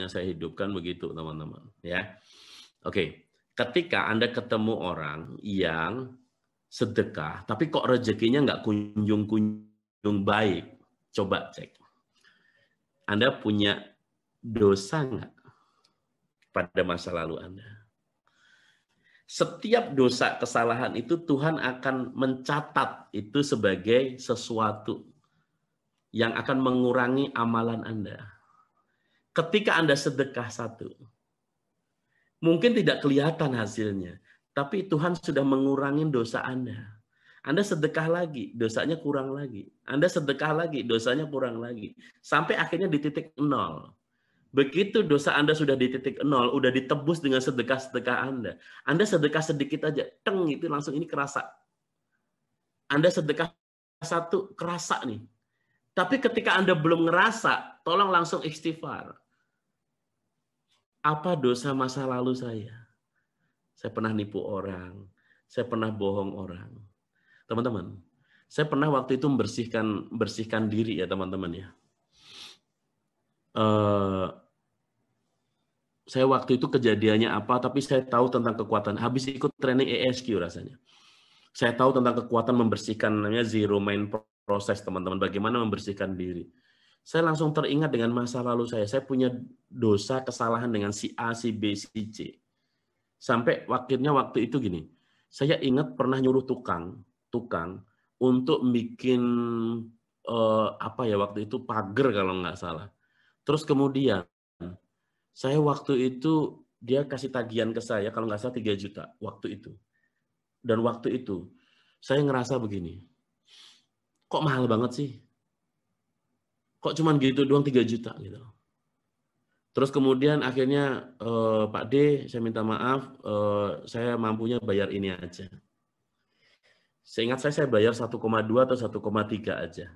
makanya saya hidupkan begitu, teman-teman. Ya, oke. Ketika Anda ketemu orang yang sedekah, tapi kok rezekinya nggak kunjung-kunjung baik, coba cek. Anda punya dosa nggak pada masa lalu Anda? Setiap dosa kesalahan itu Tuhan akan mencatat itu sebagai sesuatu yang akan mengurangi amalan Anda. Ketika Anda sedekah satu, mungkin tidak kelihatan hasilnya, tapi Tuhan sudah mengurangi dosa Anda. Anda sedekah lagi, dosanya kurang lagi. Anda sedekah lagi, dosanya kurang lagi. Sampai akhirnya di titik nol. Begitu dosa Anda sudah di titik nol, udah ditebus dengan sedekah-sedekah Anda. Anda sedekah sedikit aja, teng, itu langsung ini kerasa. Anda sedekah satu, kerasa nih. Tapi ketika Anda belum ngerasa, tolong langsung istighfar. Apa dosa masa lalu saya? Saya pernah nipu orang, saya pernah bohong orang. Teman-teman, saya pernah waktu itu bersihkan diri ya teman-teman ya. Saya waktu itu kejadiannya apa, tapi saya tahu tentang kekuatan. Habis ikut training ESQ rasanya. Saya tahu tentang kekuatan membersihkan, namanya zero mind process, teman-teman. Bagaimana membersihkan diri. Saya langsung teringat dengan masa lalu saya. Saya punya dosa, kesalahan dengan si A, si B, si C. Sampai waktu itu gini. Saya ingat pernah nyuruh tukang untuk bikin apa ya waktu itu pagar kalau nggak salah. Terus kemudian saya waktu itu dia kasih tagihan ke saya kalau nggak salah 3 juta waktu itu. Dan waktu itu saya ngerasa begini, kok mahal banget sih? Kok cuman gitu doang 3 juta gitu. Terus kemudian akhirnya Pak D, saya minta maaf, saya mampunya bayar ini aja. Seingat saya bayar 1,2 atau 1,3 aja.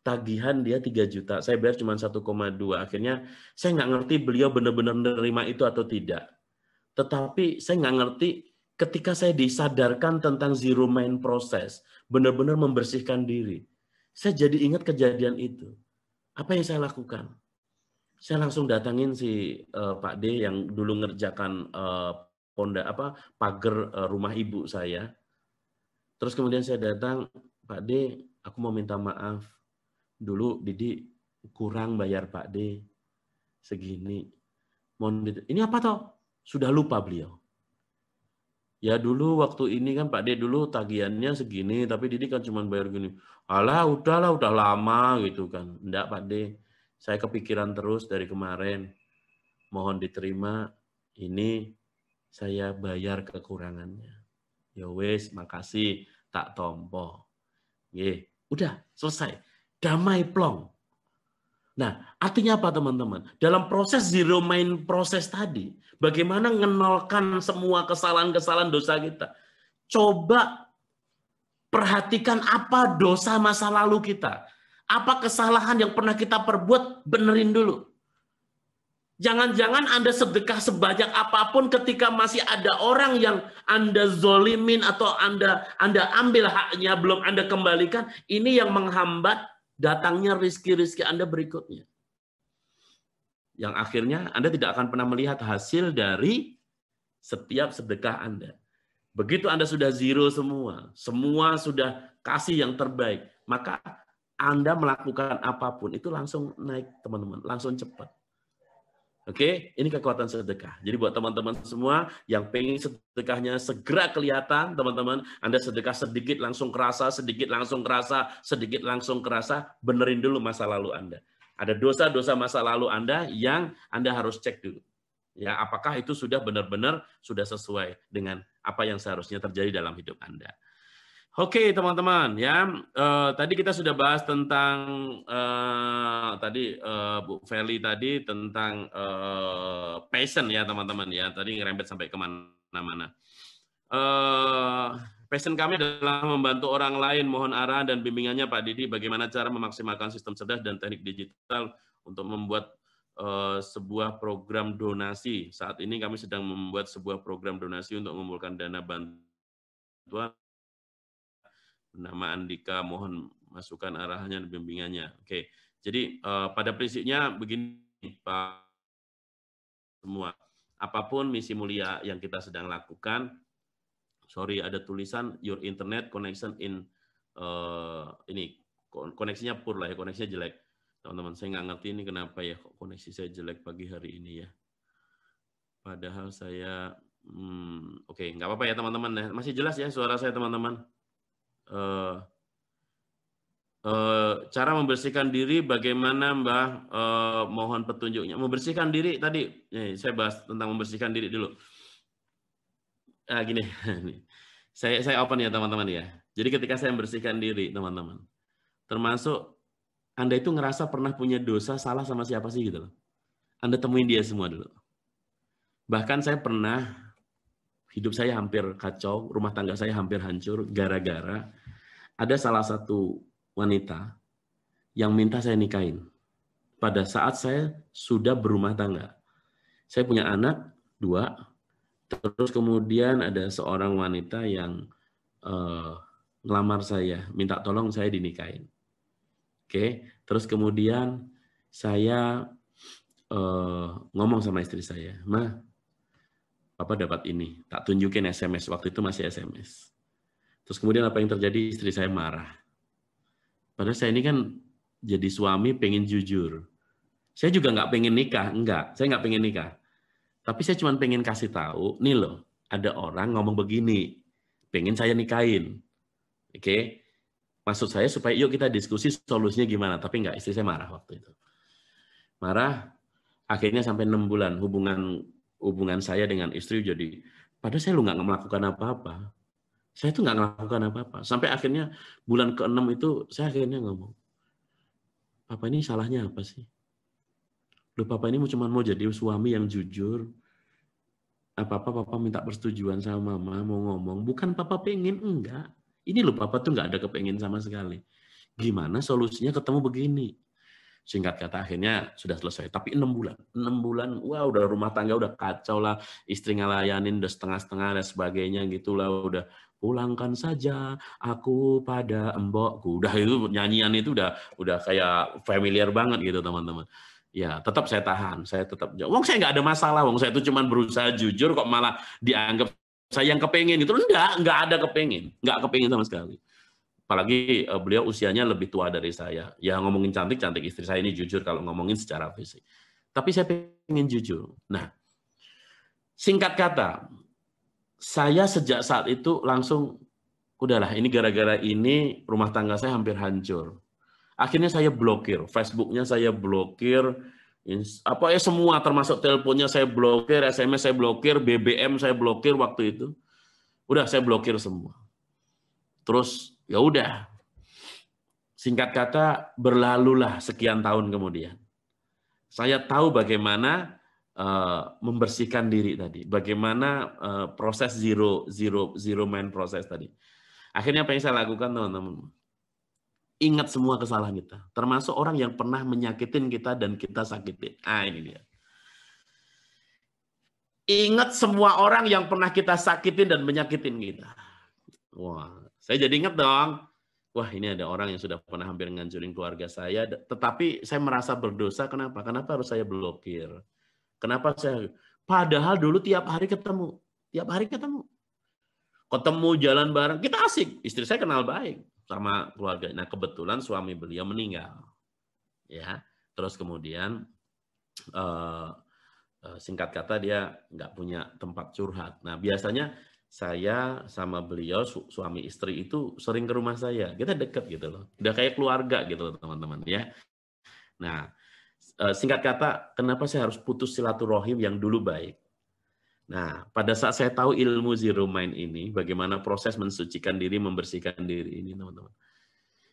Tagihan dia 3 juta, saya bayar cuma 1,2. Akhirnya saya nggak ngerti beliau benar-benar menerima itu atau tidak. Tetapi saya nggak ngerti ketika saya disadarkan tentang zero mind process, benar-benar membersihkan diri. Saya jadi ingat kejadian itu. Apa yang saya lakukan? Saya langsung datangin si Pak D yang dulu ngerjakan pagar rumah ibu saya. Terus kemudian saya datang, Pak D, aku mau minta maaf. Dulu Didi kurang bayar Pak D segini. Ini apa toh? Sudah lupa beliau. Ya dulu waktu ini kan Pak D dulu tagihannya segini, tapi Didi kan cuma bayar gini. Alah udahlah, udah lama gitu kan. Enggak Pak D, saya kepikiran terus dari kemarin. Mohon diterima, ini saya bayar kekurangannya. Ya wes, makasih, tak tompo. Ye, udah selesai. Damai plong. Nah, artinya apa teman-teman? Dalam proses zero mind proses tadi, bagaimana mengenalkan semua kesalahan-kesalahan dosa kita? Coba perhatikan apa dosa masa lalu kita. Apa kesalahan yang pernah kita perbuat, benerin dulu. Jangan-jangan Anda sedekah sebanyak apapun ketika masih ada orang yang Anda zolimin atau Anda ambil haknya, belum Anda kembalikan, ini yang menghambat datangnya rizki-rizki Anda berikutnya. Yang akhirnya Anda tidak akan pernah melihat hasil dari setiap sedekah Anda. Begitu Anda sudah zero semua sudah kasih yang terbaik, maka Anda melakukan apapun itu langsung naik, teman-teman, langsung cepat. Oke, ini kekuatan sedekah. Jadi buat teman-teman semua yang pengen sedekahnya segera kelihatan, teman-teman, Anda sedekah sedikit langsung kerasa, sedikit langsung kerasa, sedikit langsung kerasa, benerin dulu masa lalu Anda. Ada dosa-dosa masa lalu Anda yang Anda harus cek dulu. Ya, apakah itu sudah benar-benar sudah sesuai dengan apa yang seharusnya terjadi dalam hidup Anda. Oke, teman-teman, ya tadi kita sudah bahas tentang tadi Bu Feli tadi tentang passion ya teman-teman ya. Tadi ngerembet sampai kemana-mana. Passion kami adalah membantu orang lain. Mohon arahan dan bimbingannya Pak Didi. Bagaimana cara memaksimalkan sistem cerdas dan teknik digital untuk membuat sebuah program donasi. Saat ini kami sedang membuat sebuah program donasi untuk mengumpulkan dana bantuan. Nama Andika, mohon masukan arahannya dan bimbingannya. Oke, jadi pada prinsipnya begini Pak semua. Apapun misi mulia yang kita sedang lakukan, sorry ada tulisan your internet connection in ini koneksinya poor lah ya, koneksinya jelek. Teman-teman, saya nggak ngerti ini kenapa ya kok koneksi saya jelek pagi hari ini ya. Padahal saya, oke, nggak apa-apa ya teman-teman ya. Masih jelas ya suara saya teman-teman. Cara membersihkan diri bagaimana Mbah? Mohon petunjuknya. Membersihkan diri tadi, saya bahas tentang membersihkan diri dulu. Gini, saya open ya teman-teman ya. Jadi ketika saya membersihkan diri teman-teman, termasuk Anda itu ngerasa pernah punya dosa salah sama siapa sih gitu loh. Anda temuin dia semua dulu. Bahkan saya pernah, hidup saya hampir kacau, rumah tangga saya hampir hancur gara-gara ada salah satu wanita yang minta saya nikahin. Pada saat saya sudah berumah tangga. Saya punya anak 2, terus kemudian ada seorang wanita yang ngelamar saya, minta tolong saya dinikahin. Oke, terus kemudian saya ngomong sama istri saya, "Ma, Papa dapat ini, tak tunjukin SMS, waktu itu masih SMS. Terus kemudian apa yang terjadi? Istri saya marah. Padahal saya ini kan jadi suami pengen jujur. Saya juga nggak pengen nikah, saya nggak pengen nikah. Tapi saya cuma pengen kasih tahu, nih loh, ada orang ngomong begini, pengen saya nikahin. Oke? Maksud saya supaya yuk kita diskusi solusinya gimana, tapi nggak, istri saya marah waktu itu. Marah, akhirnya sampai 6 bulan hubungan saya dengan istri jadi, padahal saya nggak melakukan apa-apa. Saya tuh nggak melakukan apa-apa. Sampai akhirnya bulan ke-6 itu saya akhirnya ngomong, Papa ini salahnya apa sih? Loh, Papa ini cuma mau jadi suami yang jujur. Apa-apa Papa minta persetujuan sama Mama, mau ngomong. Bukan Papa pengen, enggak. Ini loh Papa tuh nggak ada kepengen sama sekali. Gimana solusinya ketemu begini? Singkat kata akhirnya sudah selesai. Tapi 6 bulan. 6 bulan, wah udah rumah tangga udah kacau lah. Istri ngelayanin udah setengah-setengah dan sebagainya gitulah. Udah pulangkan saja aku pada embokku. Udah itu nyanyian itu udah kayak familiar banget gitu teman-teman. Ya tetap saya tahan. Saya tetap, wong saya nggak ada masalah. Wong saya itu cuma berusaha jujur kok malah dianggap saya yang kepengen itu. Enggak ada kepengen. Nggak kepengen sama sekali. Apalagi beliau usianya lebih tua dari saya. Ya ngomongin cantik istri saya ini jujur kalau ngomongin secara fisik. Tapi saya pengen jujur. Nah, singkat kata, saya sejak saat itu langsung, udahlah ini gara-gara ini rumah tangga saya hampir hancur. Akhirnya saya blokir, Facebooknya saya blokir, apa ya semua termasuk teleponnya saya blokir, SMS saya blokir, BBM saya blokir waktu itu. Udah saya blokir semua. Terus ya udah, singkat kata berlalulah sekian tahun kemudian. Saya tahu bagaimana membersihkan diri tadi, bagaimana proses zero mind proses tadi. Akhirnya apa yang saya lakukan teman-teman? Ingat semua kesalahan kita, termasuk orang yang pernah menyakitin kita dan kita sakitin. Ini dia. Ingat semua orang yang pernah kita sakitin dan menyakitin kita. Wah, saya jadi ingat dong. Wah, ini ada orang yang sudah pernah hampir ngancurin keluarga saya, tetapi saya merasa berdosa. Kenapa? Kenapa harus saya blokir? Kenapa saya? Padahal dulu tiap hari ketemu. Ketemu jalan bareng, kita asik. Istri saya kenal baik sama keluarga. Nah, kebetulan suami beliau meninggal. Ya, terus kemudian singkat kata dia nggak punya tempat curhat. Nah, biasanya saya sama beliau suami istri itu sering ke rumah saya. Kita dekat gitu loh. Udah kayak keluarga gitu teman-teman ya. Nah, singkat kata, kenapa saya harus putus silaturahim yang dulu baik? Nah, pada saat saya tahu ilmu zero mind ini, bagaimana proses mensucikan diri, membersihkan diri ini, teman-teman.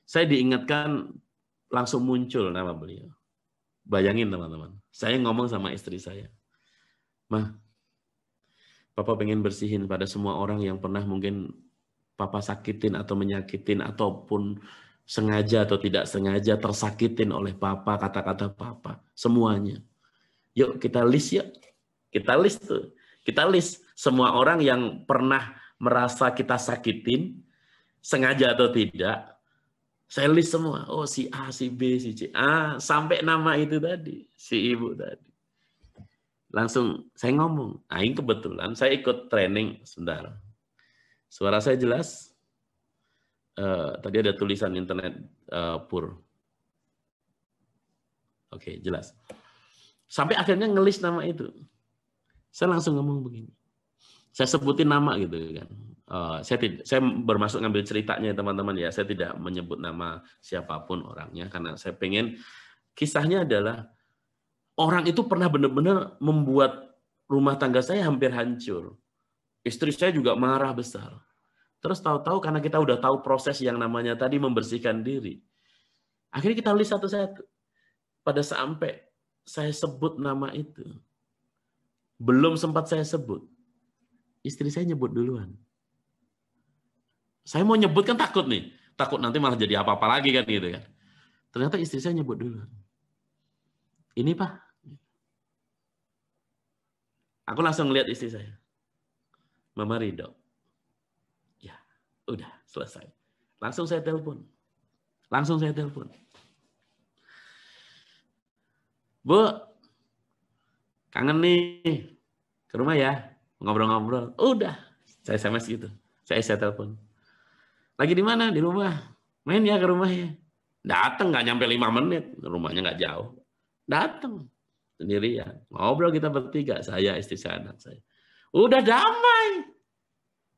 Saya diingatkan langsung muncul nama beliau. Bayangin teman-teman, saya ngomong sama istri saya, "Mah, Papa pengen bersihin pada semua orang yang pernah mungkin Papa sakitin atau menyakitin, ataupun sengaja atau tidak sengaja tersakitin oleh Papa, kata-kata Papa, semuanya. Yuk kita list yuk. Kita list tuh. Kita list semua orang yang pernah merasa kita sakitin, sengaja atau tidak. Saya list semua. Oh, si A, si B, si C. Sampai nama itu tadi. Si ibu tadi. Langsung saya ngomong. Nah, ini kebetulan saya ikut training. Sebentar. Suara saya jelas? Tadi ada tulisan internet pur. Oke, jelas. Sampai akhirnya ngelis nama itu. Saya langsung ngomong begini. Saya sebutin nama gitu kan. Saya bermaksud ngambil ceritanya teman-teman ya. Saya tidak menyebut nama siapapun orangnya karena saya pengen kisahnya adalah orang itu pernah benar-benar membuat rumah tangga saya hampir hancur. Istri saya juga marah besar. Terus tahu-tahu karena kita udah tahu proses yang namanya tadi membersihkan diri. Akhirnya kita list satu-satu. Pada sampai saya sebut nama itu. Belum sempat saya sebut. Istri saya nyebut duluan. Saya mau nyebut kan takut nih. Takut nanti malah jadi apa-apa lagi kan gitu kan. Ternyata istri saya nyebut duluan. Ini Pak. Aku langsung ngeliat istri saya. Mama ridho. Ya, udah selesai. Langsung saya telepon. Bu, kangen nih. Ke rumah ya. Ngobrol-ngobrol. Udah. Saya SMS gitu. Saya telepon. Lagi di mana? Di rumah. Main ya ke rumahnya. Datang nggak nyampe 5 menit. Rumahnya nggak jauh. Datang. Sendirian. Ngobrol kita bertiga. Saya, istri saya, anak saya. Udah damai.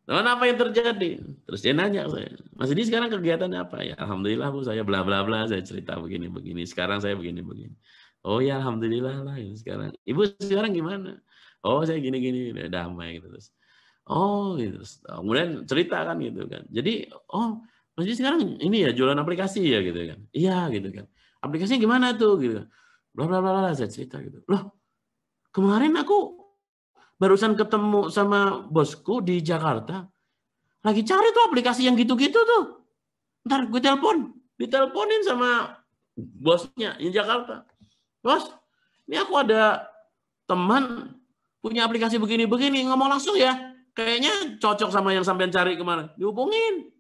Teman apa yang terjadi? Terus dia nanya saya. Mas ini sekarang kegiatannya apa? Ya Alhamdulillah Bu, saya bla bla bla. Saya cerita begini-begini. Sekarang saya begini-begini. Oh ya Alhamdulillah lah. Sekarang. Ibu sekarang gimana? Oh saya gini-gini. Damai gitu. Terus. Oh gitu. Kemudian cerita kan gitu kan. Jadi Mas sekarang ini ya jualan aplikasi ya gitu kan. Iya gitu kan. Aplikasinya gimana tuh gitu kan. Bla bla bla saya cerita gitu. Loh, kemarin aku barusan ketemu sama bosku di Jakarta. Lagi cari tuh aplikasi yang gitu-gitu tuh. Ntar gue telepon. Diteleponin sama bosnya di Jakarta. Bos, ini aku ada teman punya aplikasi begini-begini. Ngomong langsung ya. Kayaknya cocok sama yang sampean cari kemana. Dihubungin.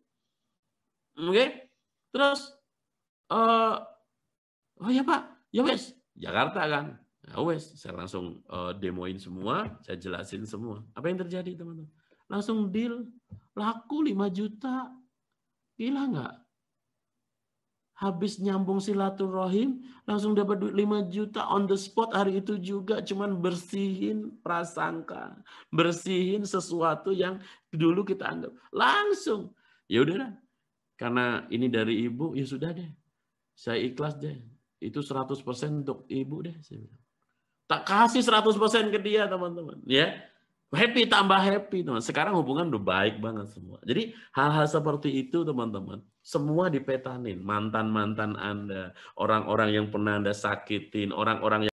Oke. Terus, oh ya Pak, ya wes. Jakarta kan. Ya wes, saya langsung demoin semua, saya jelasin semua. Apa yang terjadi teman-teman? Langsung deal, laku 5 juta. Gila nggak? Habis nyambung silaturahim, langsung dapat duit 5 juta on the spot hari itu juga, cuman bersihin prasangka, bersihin sesuatu yang dulu kita anggap. Langsung, ya udah, karena ini dari ibu, ya sudah deh, saya ikhlas deh. Itu 100% untuk ibu deh. Tak kasih 100% ke dia teman-teman, ya. Happy tambah happy teman. Sekarang hubungan udah baik banget semua. Jadi hal-hal seperti itu teman-teman, semua dipetanin. Mantan-mantan Anda, orang-orang yang pernah Anda sakitin, orang-orang yang